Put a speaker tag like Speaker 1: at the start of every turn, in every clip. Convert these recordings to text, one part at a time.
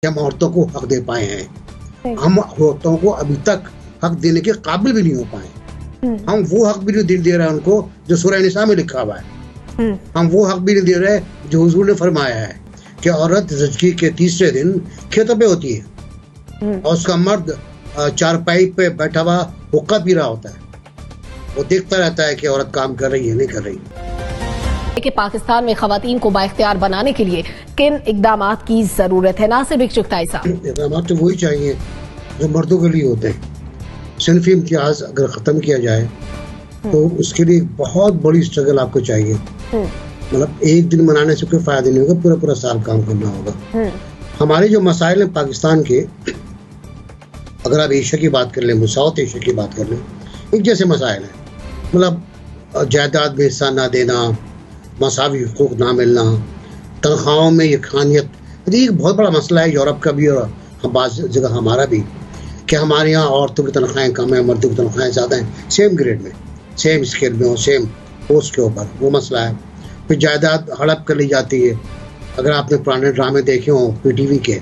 Speaker 1: कि हम औरतों को हक दे पाए हैं। हम औरतों को अभी तक हक देने के काबिल भी नहीं हो पाए। हम वो हक भी नहीं दे रहे हैं उनको जो सूरह निसा में लिखा हुआ है। हम वो हक भी नहीं दे रहे जो हुजूर ने फरमाया है कि औरत ज़िंदगी के तीसरे दिन खेतों पे होती है और उसका मर्द चारपाई पे बैठा हुआ हुक्का पी रहा होता है। वो देखता रहता है कि औरत काम कर रही है नहीं कर रही।
Speaker 2: कि पाकिस्तान में खवातीन को बाइख्तियार बनाने के लिए किन इकदामात की जरूरत है? नासिर इकचुगताई साहब,
Speaker 1: इकदामात तो वही चाहिए जो मर्दों के लिए होते हैं। सिनफी इम्तियाज अगर ख़त्म किया जाए तो उसके लिए बहुत बड़ी स्ट्रगल आपको चाहिए। मतलब एक दिन मनाने से कोई फायदा नहीं होगा, पूरा पूरा साल काम करना होगा। हमारे जो मसाइल हैं पाकिस्तान के, अगर आप एशिया की बात कर लें, साउथ एशिया की बात कर लें, एक जैसे मसाइल हैं। मतलब जायदाद में हिस्सा ना देना, मसावी हुकूक ना मिलना, तनख्वाहों में यकानियत, ये एक बहुत बड़ा मसला है यूरोप का भी और बाज़ जगह हमारा भी, कि हमारे यहाँ औरतों की तनख्वाहें कम है, मर्दों की तनख्वाहें ज़्यादा हैं, सेम ग्रेड में, सेम स्केल में और सेम पोस्ट के ऊपर, वो मसला है। फिर जायदाद हड़प कर ली जाती है। अगर आपने पुराने ड्रामे देखे हों PTV के,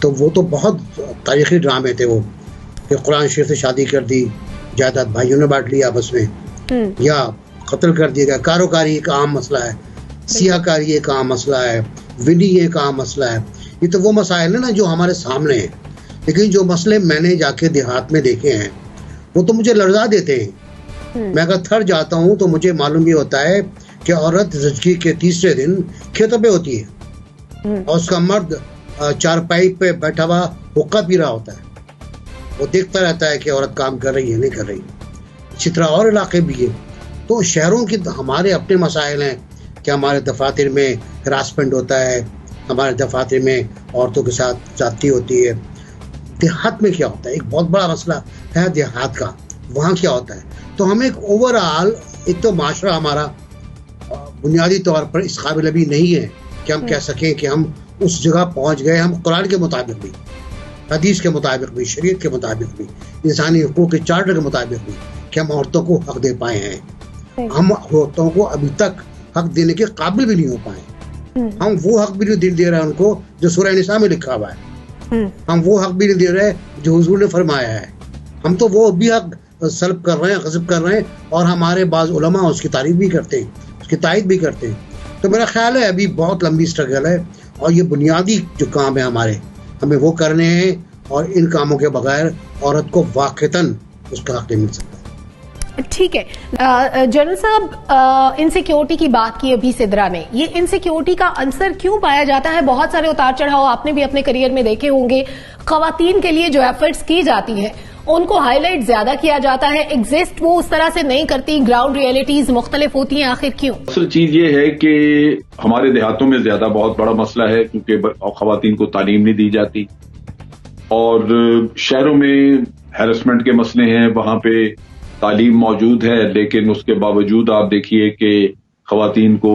Speaker 1: तो वो तो बहुत तारीख़ी ड्रामे थे वो, कि कुरान शरीफ से शादी कर दी, जायदाद भाइयों ने बांट लिया आपस में, या कत्ल कर दिया गया। कारोकारी एक आम मसला है, सियाकारी एक आम मसला है, विनी एक आम मसला है। ये तो वो मसाइल है ना जो हमारे सामने हैं, लेकिन जो मसले मैंने जाके देहात में देखे हैं वो तो मुझे लर्जा देते हैं। मैं अगर थर जाता हूँ तो मुझे मालूम ये होता है कि औरत ज़िंदगी के तीसरे दिन खेतों पे होती है और उसका मर्द चारपाई पे बैठा हुआ हुक्का पी रहा होता है। वो देखता रहता है कि औरत काम कर रही है नहीं कर रही। इसी तरह और इलाके भी है। तो शहरों की हमारे अपने मसाइल हैं कि हमारे दफातर में हरासमेंट होता है, हमारे दफातर में औरतों के साथ जाती होती है। देहात में क्या होता है, एक बहुत बड़ा मसला है देहात का, वहाँ क्या होता है। तो हमें एक ओवरऑल, एक तो माशरा हमारा बुनियादी तौर पर इस काबिल अभी नहीं है कि हम कह सकें कि हम उस जगह पहुँच गए। हम कुरान के मुताबिक भी, हदीस के मुताबिक भी, शरीयत के मुताबिक भी, इंसानी हुकूक के चार्टर के मुताबिक भी, कि हम औरतों को हक दे पाए हैं। हम औरतों को अभी तक हक देने के काबिल भी नहीं हो पाए। हम वो हक भी नहीं दे रहे हैं उनको जो सूरह निसा में लिखा हुआ है। हम वो हक भी नहीं दे रहे जो हुजूर ने फरमाया है। हम तो वो भी हक सल्ब कर रहे हैं, गज़ब कर रहे हैं, और हमारे बाज़ उलमा उसकी तारीफ भी करते हैं, उसकी तायद भी करते हैं। तो मेरा ख्याल है अभी बहुत लंबी स्ट्रगल है और ये बुनियादी जो काम है हमारे, हमें वो करने हैं, और इन कामों के बगैर औरत को वाक़तन उसका हक नहीं मिल सकता।
Speaker 2: ठीक है जनरल साहब, इनसिक्योरिटी की बात की अभी सिद्रा ने, ये इनसिक्योरिटी का आंसर क्यों पाया जाता है? बहुत सारे उतार चढ़ाव आपने भी अपने करियर में देखे होंगे। खवातीन के लिए जो एफर्ट्स की जाती है उनको हाईलाइट ज्यादा किया जाता है, एग्जिस्ट वो उस तरह से नहीं करती, ग्राउंड रियलिटीज मुख्तलिफ होती हैं। आखिर क्यों?
Speaker 3: असल चीज ये है कि हमारे देहातों में ज्यादा बहुत बड़ा मसला है क्योंकि खवातीन को तालीम नहीं दी जाती, और शहरों में हैरेसमेंट के मसले हैं, वहां पे तालीम मौजूद है, लेकिन उसके बावजूद आप देखिए कि खवातीन को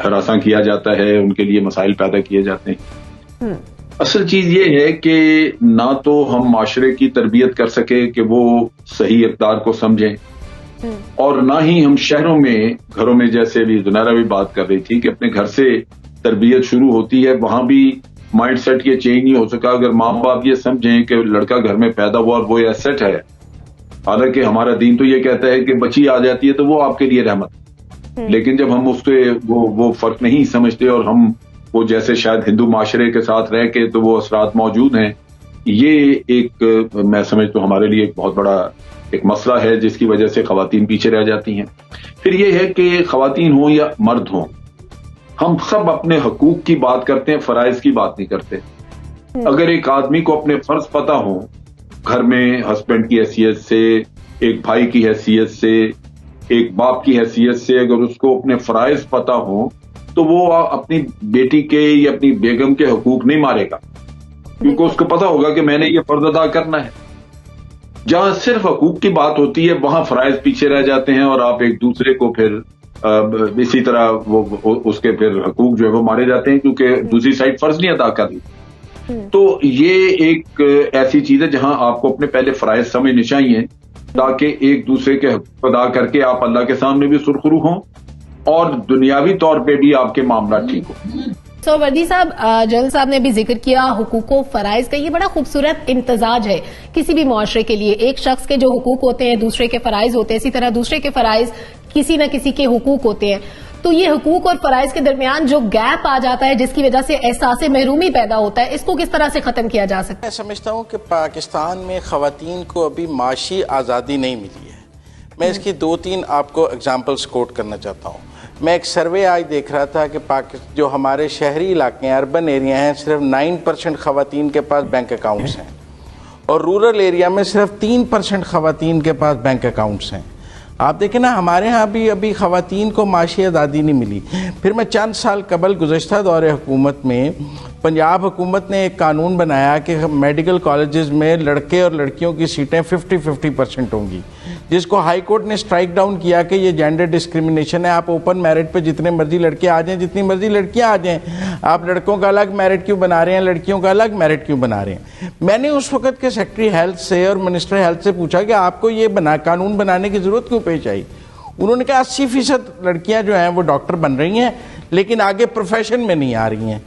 Speaker 3: हरासा किया जाता है, उनके लिए मसाइल पैदा किए जाते हैं। असल चीज ये है कि ना तो हम माशरे की तरबियत कर सके कि वो सही इक़दार को समझें, और ना ही हम शहरों में, घरों में, जैसे भी जुनैरा भी बात कर रही थी कि अपने घर से तरबियत शुरू होती है, वहां भी माइंड सेट ये चेंज नहीं हो सका। अगर माँ बाप ये समझें कि लड़का घर में पैदा हुआ और वो एसेट है, हालांकि हमारा दीन तो ये कहता है कि बच्ची आ जाती है तो वो आपके लिए रहमत, लेकिन जब हम उसके वो फर्क नहीं समझते और हम वो जैसे शायद हिंदू माशरे के साथ रह के तो वो असरात मौजूद हैं, ये एक मैं समझता हूँ हमारे लिए एक बहुत बड़ा एक मसला है जिसकी वजह से खवातीन पीछे रह जाती हैं। फिर ये है कि खवातीन हो या मर्द हो, हम सब अपने हकूक की बात करते हैं, फराइज की बात नहीं करते। अगर एक आदमी को अपने फर्ज पता हो, घर में हस्बैंड की हैसियत से, एक भाई की हैसियत से, एक बाप की हैसियत से, अगर उसको अपने फराइज पता हो तो वो अपनी बेटी के या अपनी बेगम के हकूक नहीं मारेगा, क्योंकि उसको पता होगा कि मैंने ये फर्ज अदा करना है। जहां सिर्फ हकूक की बात होती है वहां फराइज पीछे रह जाते हैं और आप एक दूसरे को फिर इसी तरह वो उसके फिर हकूक जो है वो मारे जाते हैं, क्योंकि दूसरी साइड फर्ज नहीं अदा कर रही। तो ये एक ऐसी चीज है जहां आपको अपने पहले फराइज समझने चाहिए, ताकि एक दूसरे के हकूक अदा करके आप अल्लाह के सामने भी सुरखरू हों और दुनियावी तौर पे भी आपके मामला ठीक हो।
Speaker 2: तो वर्दी साहब, जनरल साहब ने भी जिक्र किया हुकूको फराइज का। ये बड़ा खूबसूरत इम्तजाज है किसी भी मुआशरे के लिए। एक शख्स के जो हुकूक होते हैं दूसरे के फराइज होते हैं, इसी तरह दूसरे के फराइज किसी न किसी के हुकूक होते हैं। तो ये हुकूक और फराइज के दरमियान जो गैप आ जाता है जिसकी वजह से एहसास महरूमी पैदा होता है, इसको किस तरह से खत्म किया जा सकता है?
Speaker 4: मैं समझता हूँ कि पाकिस्तान में खवातीन को अभी माशी आज़ादी नहीं मिली है। मैं इसकी 2-3 आपको एग्जाम्पल्स कोट करना चाहता हूँ। मैं एक सर्वे आज देख रहा था कि जो हमारे शहरी इलाके हैं, अर्बन एरिया हैं, सिर्फ 9% खवातीन के पास बैंक अकाउंट्स हैं और रूरल एरिया में सिर्फ 3% खवातीन के पास बैंक अकाउंट्स हैं। आप देखें ना, हमारे यहाँ भी अभी खवातीन को माशी आज़ादी नहीं मिली। फिर मैं चंद साल कबल गुज़श्ता दौरे हुकूमत में पंजाब हुकूमत ने एक कानून बनाया कि मेडिकल कॉलेजेस में लड़के और लड़कियों की सीटें 50-50% होंगी, जिसको हाई कोर्ट ने स्ट्राइक डाउन किया कि ये जेंडर डिस्क्रिमिनेशन है। आप ओपन मेरिट पे जितने मर्जी लड़के आ जाएं, जितनी मर्जी लड़कियां आ जाएं, आप लड़कों का अलग मेरिट क्यों बना रहे हैं, लड़कियों का अलग मेरिट क्यों बना रहे हैं? मैंने उस वक्त के सेक्रेटरी हेल्थ से और मिनिस्टर हेल्थ से पूछा कि आपको ये कानून बनाने की जरूरत क्यों पेश आई? उन्होंने कहा 80% लड़कियां जो हैं वो डॉक्टर बन रही हैं, लेकिन आगे प्रोफेशन में नहीं आ रही हैं।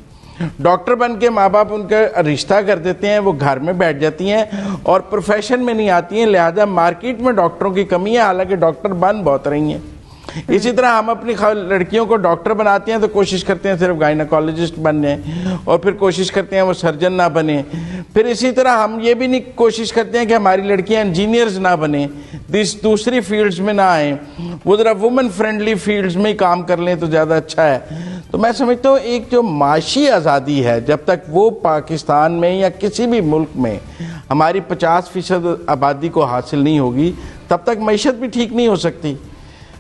Speaker 4: डॉक्टर बन के माँ बाप उनका रिश्ता कर देते हैं, वो घर में बैठ जाती हैं और प्रोफेशन में नहीं आती हैं। लिहाजा मार्केट में डॉक्टरों की कमी है, हालांकि डॉक्टर बन बहुत रही हैं। इसी तरह हम अपनी लड़कियों को डॉक्टर बनाते हैं तो कोशिश करते हैं सिर्फ गायनाकोलॉजिस्ट बन जाएं और फिर कोशिश करते हैं वो सर्जन ना बने। फिर इसी तरह हम ये भी नहीं कोशिश करते हैं कि हमारी लड़कियां इंजीनियर्स ना बने, दूसरी फील्ड्स में ना आए, वो ज़रा वुमेन फ्रेंडली फील्ड्स में ही काम कर लें तो ज़्यादा अच्छा है। तो मैं समझता हूँ एक जो माशी आज़ादी है, जब तक वो पाकिस्तान में या किसी भी मुल्क में हमारी 50% आबादी को हासिल नहीं होगी, तब तक मईशत भी ठीक नहीं हो सकती।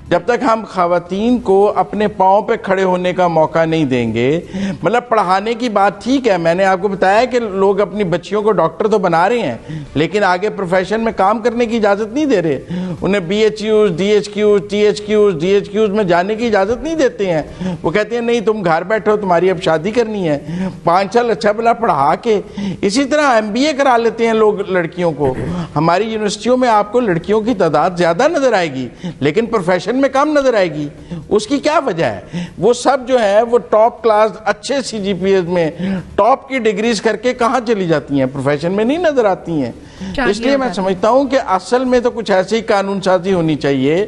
Speaker 4: जब तक हम खवातीन को अपने पाँव पे खड़े होने का मौका नहीं देंगे, मतलब पढ़ाने की बात ठीक है, मैंने आपको बताया कि लोग अपनी बच्चियों को डॉक्टर तो बना रहे हैं, लेकिन आगे प्रोफेशन में काम करने की इजाज़त नहीं दे रहे। उन्हें BHUs, DHQs, THQs, DHQs में जाने की इजाज़त नहीं देते हैं। वो कहते हैं नहीं, तुम घर बैठो, तुम्हारी अब शादी करनी है। 5 साल अच्छा भला पढ़ा के इसी तरह MBA करा लेते हैं लोग लड़कियों को। हमारी यूनिवर्सिटियों में आपको लड़कियों की तादाद ज़्यादा नज़र आएगी, लेकिन प्रोफेशन में कम नजर आएगी। उसकी क्या वजह है? वो सब जो है वो टॉप क्लास अच्छे CGPA में टॉप की डिग्रीज करके कहाँ चली जाती हैं, प्रोफेशन में नहीं नजर आती हैं। इसलिए मैं समझता हूं कि असल में तो कुछ ऐसी कानून साजी होनी चाहिए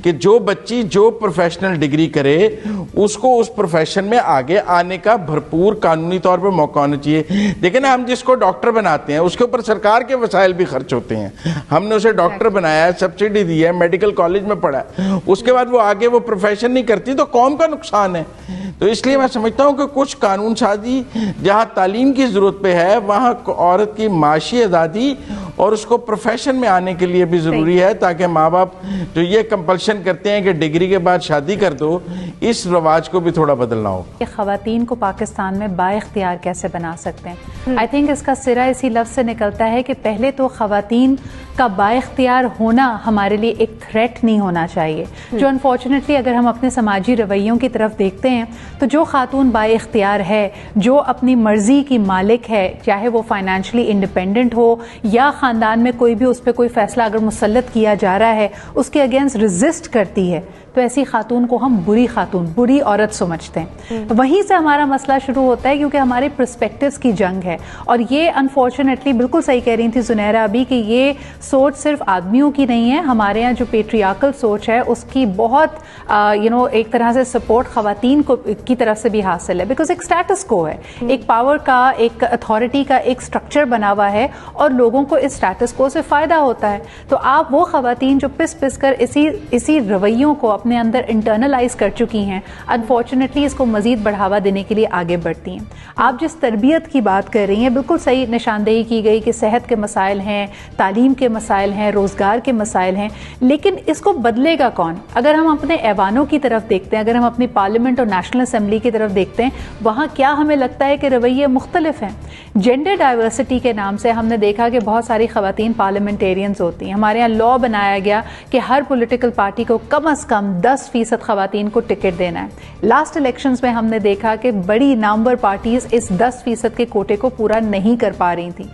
Speaker 4: कि जो बच्ची जो प्रोफेशनल डिग्री करे उसको उस प्रोफेशन में आगे आने का भरपूर कानूनी तौर पर मौका होना चाहिए। देखिए ना, हम जिसको डॉक्टर बनाते हैं उसके ऊपर सरकार के वसाइल भी खर्च होते हैं। हमने उसे डॉक्टर बनाया है, सब्सिडी दी है, मेडिकल कॉलेज में पढ़ा है, उसके बाद वो आगे वो प्रोफेशन नहीं करती तो कौम का नुकसान है। तो इसलिए मैं समझता हूं कि कुछ कानून साजी जहां तालीम की जरूरत पे है, वहां औरत की माशी आज़ादी और उसको प्रोफेशन में आने के लिए भी ज़रूरी है, ताकि माँ बाप जो ये कंपल्शन करते हैं कि डिग्री के बाद शादी कर दो, इस रवाज को भी थोड़ा बदलना हो।
Speaker 5: ख़वातीन को पाकिस्तान में बाइख्तियार कैसे बना सकते हैं? आई थिंक इसका सिरा इसी लफ्ज़ से निकलता है कि पहले तो ख़वातीन का बाइख्तियार होना हमारे लिए एक थ्रेट नहीं होना चाहिए। जो अनफॉर्चुनेटली अगर हम अपने समाजी रवैयों की तरफ देखते हैं तो जो खातून बाइख्तियार है, जो अपनी मर्जी की मालिक है, चाहे वो फाइनेंशियली इंडिपेंडेंट हो या ख़ानदान में कोई भी उस पर कोई फैसला अगर मुसल्लत किया जा रहा है उसके अगेंस्ट रेजिस्ट करती है, तो ऐसी खातून को हम बुरी खातून, बुरी औरत समझते हैं। वहीं से हमारा मसला शुरू होता है, क्योंकि हमारे पर्सपेक्टिव्स की जंग है। और ये अनफॉर्चुनेटली बिल्कुल सही कह रही थी ज़ुनैरा अभी कि ये सोच सिर्फ आदमियों की नहीं है, हमारे यहाँ जो पेट्रियार्कल सोच है उसकी बहुत एक तरह से सपोर्ट ख़वातीन को की तरफ से भी हासिल है। बिकॉज एक स्टेटस को है, एक पावर का, एक अथॉरिटी का एक स्ट्रक्चर बना हुआ है और लोगों को इस स्टेटस को से फ़ायदा होता है। तो आप वो ख़वातीन जो पिस पिस कर इसी रवैयों को अपने अंदर इंटरनलाइज कर चुकी हैं, अनफॉर्चुनेटली इसको मजीद बढ़ावा देने के लिए आगे बढ़ती हैं। आप जिस तरबियत की बात कर रही हैं, बिल्कुल सही निशानदेही की गई कि सेहत के मसाइल हैं, तालीम के मसाइल हैं, रोज़गार के मसाइल हैं, लेकिन इसको बदलेगा कौन? अगर हम अपने ऐवानों की तरफ देखते हैं, अगर हम अपनी पार्लियामेंट और नेशनल असेंबली की तरफ देखते हैं, वहाँ क्या हमें लगता है कि रवैये मुख्तलिफ हैं। जेंडर डाइवर्सिटी के नाम से हमने देखा कि बहुत सारी ख़वातीन पार्लियामेंटेरियंस होती हैं। हमारे यहाँ लॉ बनाया गया कि हर पॉलिटिकल पार्टी को कम अज़ कम 10% ख़वातीन को टिकट देना है। लास्ट इलेक्शंस में हमने देखा कि बड़ी नामवर पार्टीज इस 10% के कोटे को पूरा नहीं कर पा रही थी।